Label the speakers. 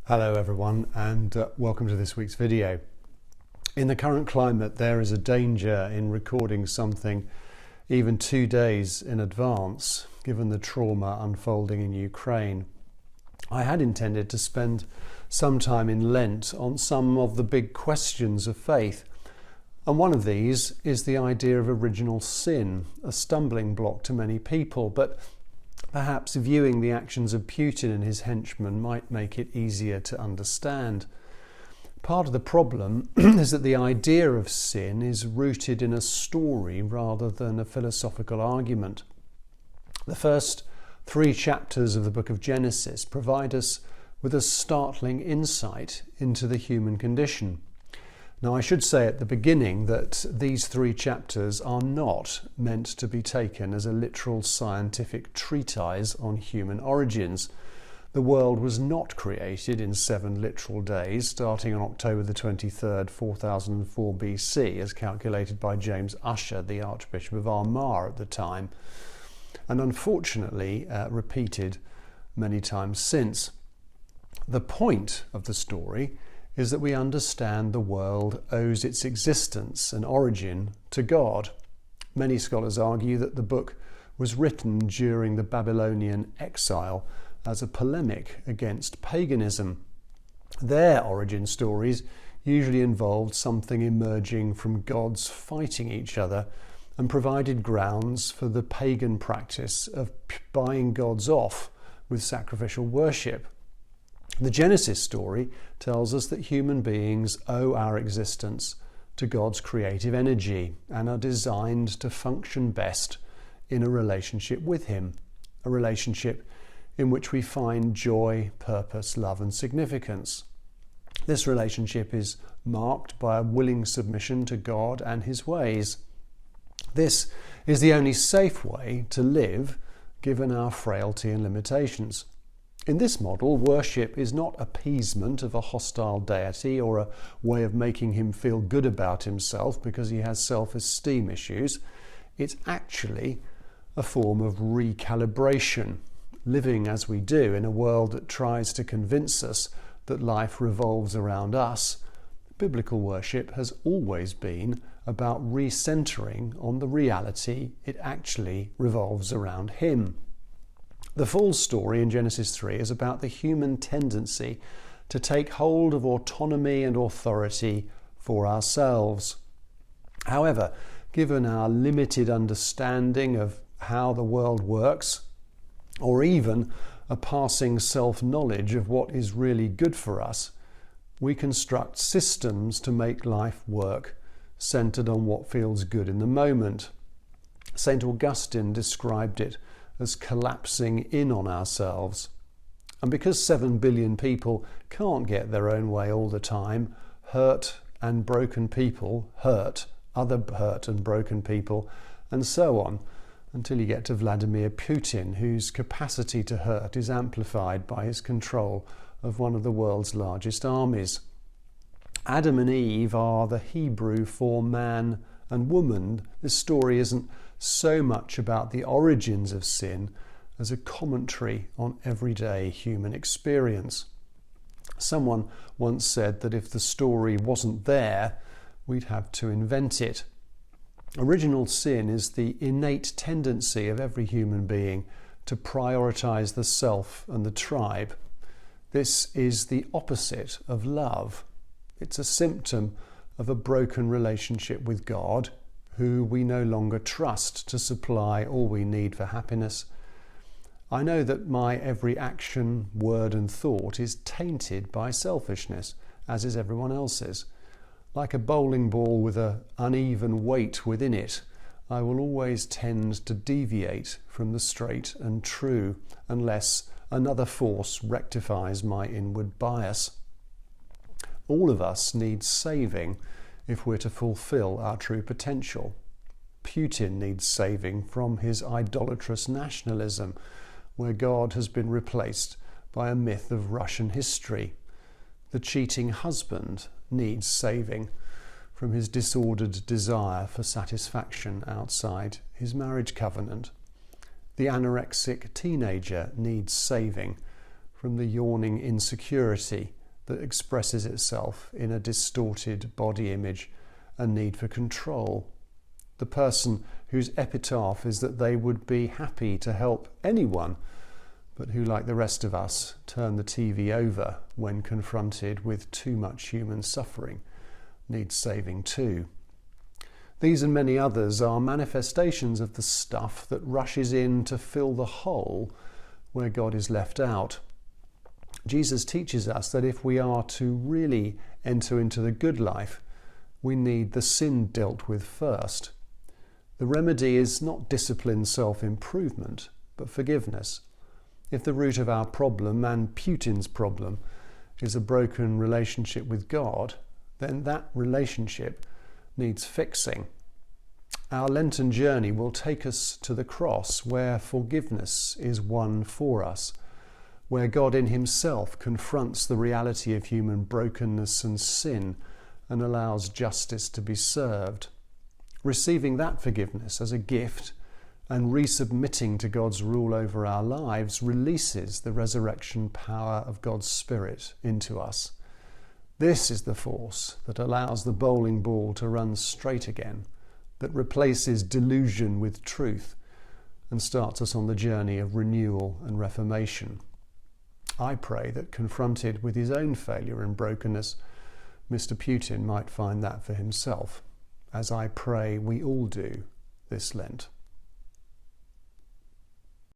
Speaker 1: Hello everyone, and welcome to this week's video. In the current climate, there is a danger in recording something even 2 days in advance, given the trauma unfolding in Ukraine. I had intended to spend some time in Lent on some of the big questions of faith, and one of these is the idea of original sin, a stumbling block to many people, but perhaps viewing the actions of Putin and his henchmen might make it easier to understand. Part of the problem is that the idea of sin is rooted in a story rather than a philosophical argument. The first 3 chapters of the book of Genesis provide us with a startling insight into the human condition. Now, I should say at the beginning that these 3 chapters are not meant to be taken as a literal scientific treatise on human origins. The world was not created in 7 literal days, starting on October the 23rd, 4004 BC, as calculated by James Ussher, the Archbishop of Armagh at the time, and unfortunately repeated many times since. The point of the story is that we understand the world owes its existence and origin to God. Many scholars argue that the book was written during the Babylonian exile as a polemic against paganism. Their origin stories usually involved something emerging from gods fighting each other and provided grounds for the pagan practice of buying gods off with sacrificial worship. The Genesis story tells us that human beings owe our existence to God's creative energy and are designed to function best in a relationship with Him, a relationship in which we find joy, purpose, love and significance. This relationship is marked by a willing submission to God and His ways. This is the only safe way to live, given our frailty and limitations. In this model, worship is not appeasement of a hostile deity or a way of making him feel good about himself because he has self-esteem issues. It's actually a form of recalibration, living as we do in a world that tries to convince us that life revolves around us. Biblical worship has always been about recentering on the reality it actually revolves around Him. The full story in Genesis 3 is about the human tendency to take hold of autonomy and authority for ourselves. However, given our limited understanding of how the world works, or even a passing self-knowledge of what is really good for us, we construct systems to make life work, centred on what feels good in the moment. St. Augustine described it as collapsing in on ourselves. And because 7 billion people can't get their own way all the time, hurt and broken people hurt other hurt and broken people, and so on, until you get to Vladimir Putin, whose capacity to hurt is amplified by his control of one of the world's largest armies. Adam and Eve are the Hebrew for man and woman. This story isn't so much about the origins of sin as a commentary on everyday human experience. Someone once said that if the story wasn't there, we'd have to invent it. Original sin is the innate tendency of every human being to prioritize the self and the tribe. This is the opposite of love. It's a symptom of a broken relationship with God, who we no longer trust to supply all we need for happiness. I know that my every action, word and thought is tainted by selfishness, as is everyone else's. Like a bowling ball with an uneven weight within it, I will always tend to deviate from the straight and true unless another force rectifies my inward bias. All of us need saving if we're to fulfill our true potential. Putin needs saving from his idolatrous nationalism, where God has been replaced by a myth of Russian history. The cheating husband needs saving from his disordered desire for satisfaction outside his marriage covenant. The anorexic teenager needs saving from the yawning insecurity that expresses itself in a distorted body image and need for control. The person whose epitaph is that they would be happy to help anyone, but who, like the rest of us, turn the TV over when confronted with too much human suffering, needs saving too. These and many others are manifestations of the stuff that rushes in to fill the hole where God is left out. Jesus teaches us that if we are to really enter into the good life, we need the sin dealt with first. The remedy is not disciplined self-improvement, but forgiveness. If the root of our problem, and Putin's problem, is a broken relationship with God, then that relationship needs fixing. Our Lenten journey will take us to the cross, where forgiveness is won for us, where God in himself confronts the reality of human brokenness and sin and allows justice to be served. Receiving that forgiveness as a gift and resubmitting to God's rule over our lives releases the resurrection power of God's Spirit into us. This is the force that allows the bowling ball to run straight again, that replaces delusion with truth and starts us on the journey of renewal and reformation. I pray that, confronted with his own failure and brokenness, Mr. Putin might find that for himself, as I pray we all do this Lent.